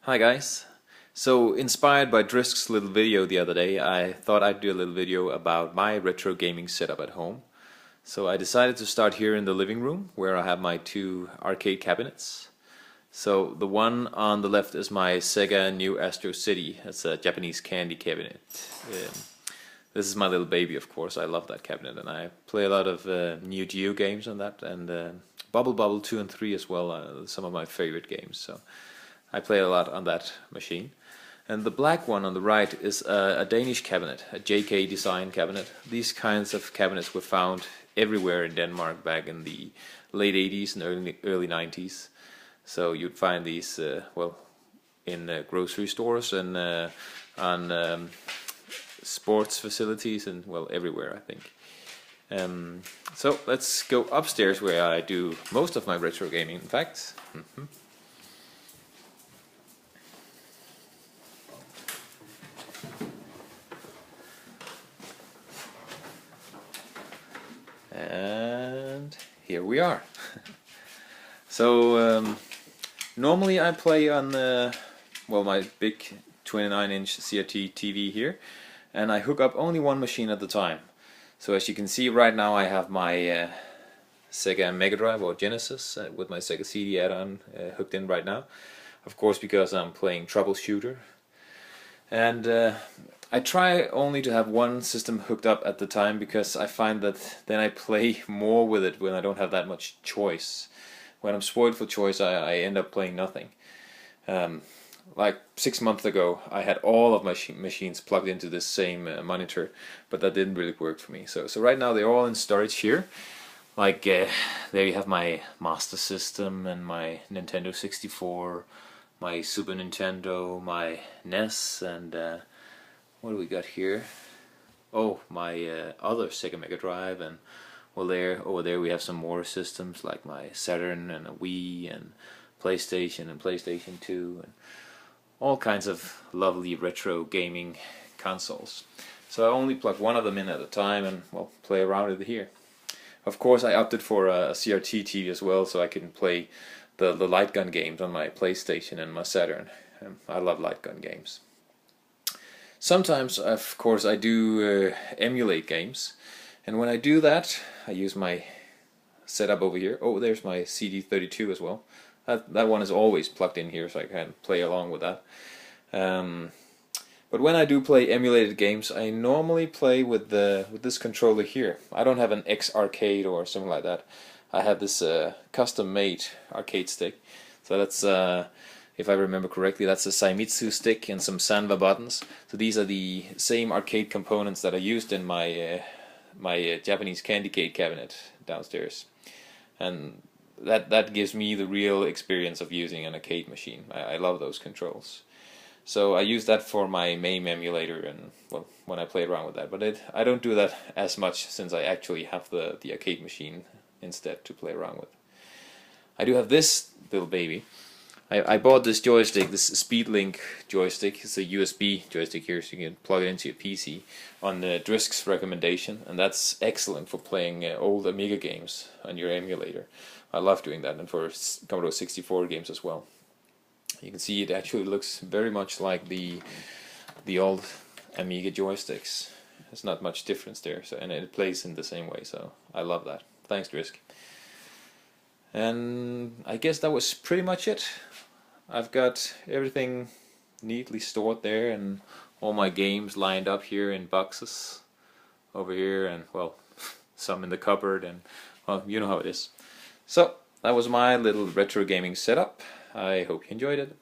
Hi guys. So inspired by Drisk's little video the other day, I thought I'd do a little video about my retro gaming setup at home. So I decided to start here in the living room where I have my two arcade cabinets. So the one on the left is my Sega New Astro City. It's a Japanese candy cabinet. This is my little baby, of course. I love that cabinet and I play a lot of Neo Geo games on that, and Bubble Bobble 2 and 3 as well, some of my favorite games. So I play a lot on that machine. And the black one on the right is a Danish cabinet, a JK design cabinet. These kinds of cabinets were found everywhere in Denmark back in the late 80s and early 90s. So you'd find these, in grocery stores and on sports facilities and, well, everywhere, I think. So let's go upstairs where I do most of my retro gaming, in fact. And here we are. So normally I play on my big 29-inch CRT TV here, and I hook up only one machine at a time. So as you can see right now, I have my Sega Mega Drive or Genesis with my Sega CD add-on hooked in right now. Of course, because I'm playing Troubleshooter. And I try only to have one system hooked up at the time, because I find that then I play more with it when I don't have that much choice. When I'm spoiled for choice, I end up playing nothing. Like 6 months ago, I had all of my machines plugged into this same monitor, but that didn't really work for me. So right now they're all in storage here. Like there you have my Master System and my Nintendo 64, my Super Nintendo, my NES, and what do we got here? Oh, my other Sega Mega Drive, and well, over there we have some more systems like my Saturn and a Wii and PlayStation 2 and all kinds of lovely retro gaming consoles. So I only plug one of them in at a time and, well, play around with it here. Of course, I opted for a CRT TV as well, so I can play the light gun games on my PlayStation and my Saturn. I love light gun games. Sometimes, of course, I do emulate games, and when I do that, I use my setup over here. Oh, there's my CD32 as well. That one is always plugged in here, so I can play along with that. But when I do play emulated games, I normally play with this controller here. I don't have an X arcade or something like that. I have this custom-made arcade stick. So that's, if I remember correctly, that's a Saimitsu stick and some Sanwa buttons. So these are the same arcade components that I used in my my Japanese candy cane cabinet downstairs, and that gives me the real experience of using an arcade machine. I love those controls. So I use that for my MAME emulator, and, well, when I play around with that. But I don't do that as much, since I actually have the arcade machine instead to play around with. I do have this little baby. I bought this joystick, this SpeedLink joystick. It's a USB joystick here, so you can plug it into your PC on Drisk's recommendation, and that's excellent for playing old Amiga games on your emulator. I love doing that, and for Commodore 64 games as well. You can see it actually looks very much like the old Amiga joysticks. There's not much difference there, so, and it plays in the same way, so I love that. Thanks, Drisk. And I guess that was pretty much it. I've got everything neatly stored there, and all my games lined up here in boxes over here, and, well, some in the cupboard, and, well, you know how it is. So that was my little retro gaming setup. I hope you enjoyed it.